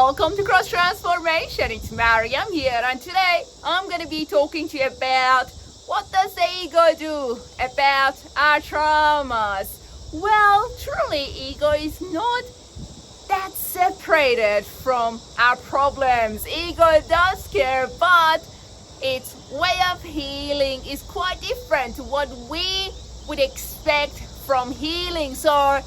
Welcome to Cross Transformation. It's Mariam here, and today I'm going to be talking to you about what does the ego do about our traumas. Well, truly, ego is not that separated from our problems. Ego does care, but its way of healing is quite different to what we would expect from healing. So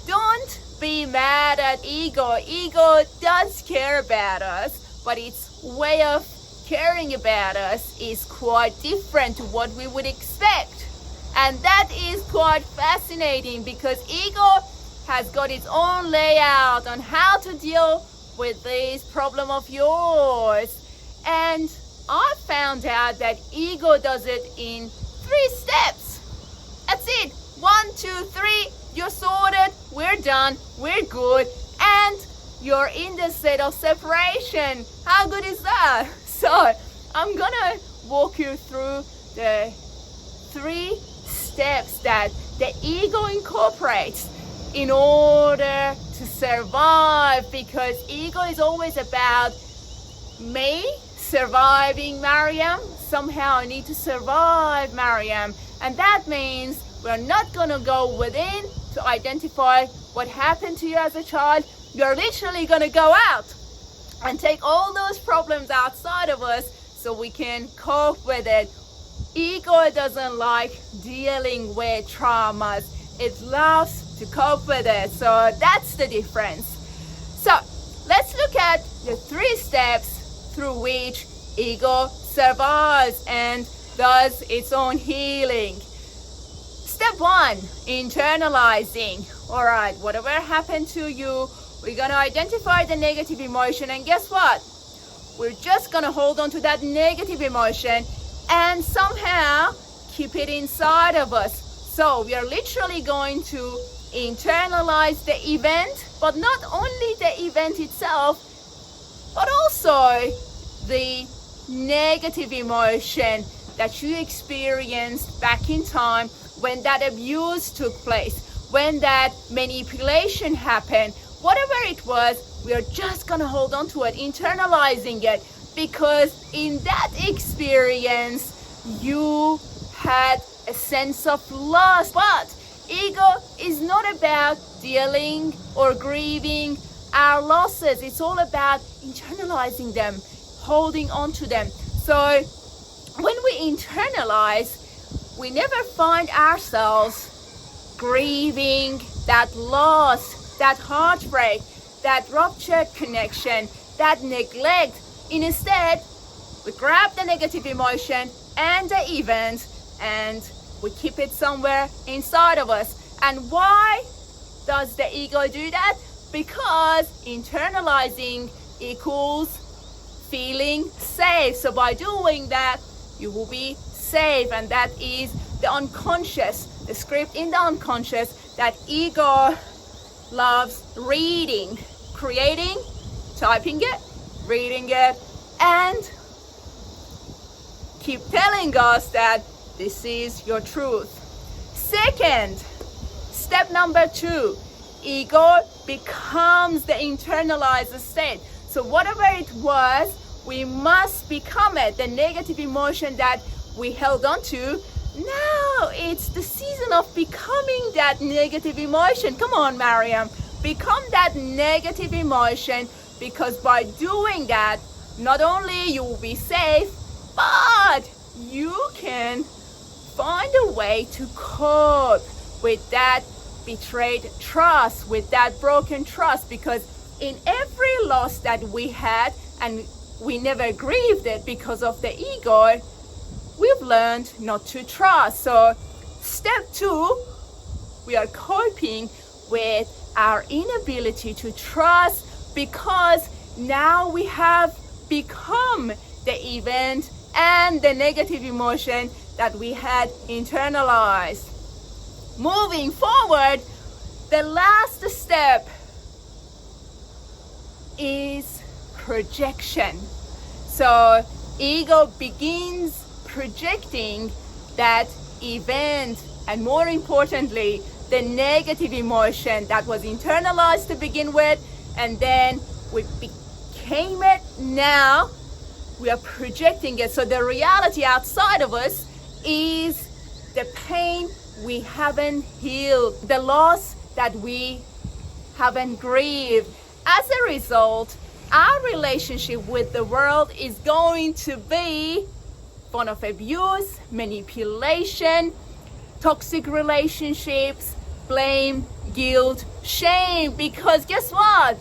don't be mad at ego. Ego does care about us, but its way of caring about us is quite different to what we would expect. And that is quite fascinating because ego has got its own layout on how to deal with this problem of yours. And I found out that ego does it in 3 steps. That's it. 1, 2, 3. You're sorted, we're done, we're good, and you're in the state of separation. How good is that? So I'm gonna walk you through the 3 steps that the ego incorporates in order to survive, because ego is always about me surviving Mariam. Somehow I need to survive Mariam, and that means we're not gonna go within to identify what happened to you as a child. You're literally gonna go out and take all those problems outside of us so we can cope with it. Ego doesn't like dealing with traumas. It loves to cope with it. So that's the difference. So let's look at the 3 steps through which ego survives and does its own healing. Step 1, internalizing. All right, whatever happened to you, we're going to identify the negative emotion, and guess what? We're just going to hold on to that negative emotion and somehow keep it inside of us. So we are literally going to internalize the event, but not only the event itself, but also the negative emotion that you experienced back in time when that abuse took place, when that manipulation happened, whatever it was, we are just gonna hold on to it, internalizing it, because in that experience, you had a sense of loss. But ego is not about dealing or grieving our losses. It's all about internalizing them, holding on to them. So when we internalize, we never find ourselves grieving that loss, that heartbreak, that ruptured connection, that neglect. Instead, we grab the negative emotion and the event and we keep it somewhere inside of us. And why does the ego do that? Because internalizing equals feeling safe. So by doing that, you will be safe, and that is the unconscious, the script in the unconscious that ego loves reading, creating, typing it, reading it, and keep telling us that this is your truth. Second, step number 2, ego becomes the internalized state. So whatever it was, we must become it, the negative emotion that we held on to. Now it's the season of becoming that negative emotion. Come on, Mariam, become that negative emotion, because by doing that, not only you will be safe, but you can find a way to cope with that betrayed trust, with that broken trust, because in every loss that we had and we never grieved it because of the ego, we've learned not to trust. So step 2, we are coping with our inability to trust, because now we have become the event and the negative emotion that we had internalized. Moving forward, the last step is projection. So ego begins projecting that event, and more importantly, the negative emotion that was internalized to begin with, and then we became it, now we are projecting it. So the reality outside of us is the pain we haven't healed, the loss that we haven't grieved. As a result, our relationship with the world is going to be one of abuse, manipulation, toxic relationships, blame, guilt, shame, because guess what?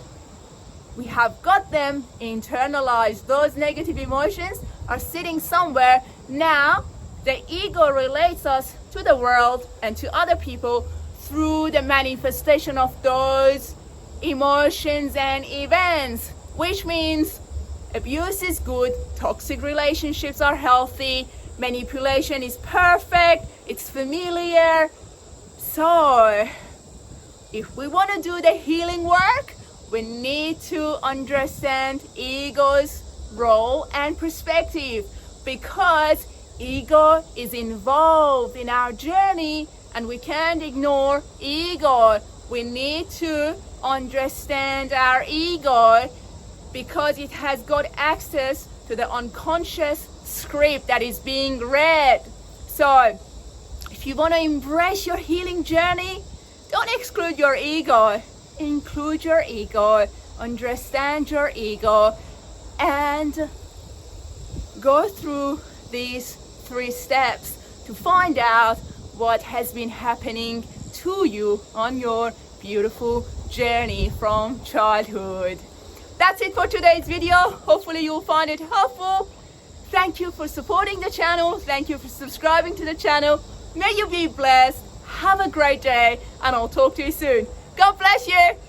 We have got them internalized. Those negative emotions are sitting somewhere. Now, the ego relates us to the world and to other people through the manifestation of those emotions and events, which means abuse is good, toxic relationships are healthy, manipulation is perfect, it's familiar. So, if we want to do the healing work, we need to understand ego's role and perspective, because ego is involved in our journey and we can't ignore ego. We need to understand our ego because it has got access to the unconscious script that is being read. So if you want to embrace your healing journey, don't exclude your ego. Include your ego, understand your ego, and go through these 3 steps to find out what has been happening to you on your beautiful journey from childhood. That's it for today's video. Hopefully you'll find it helpful. Thank you for supporting the channel. Thank you for subscribing to the channel. May you be blessed. Have a great day, and I'll talk to you soon. God bless you.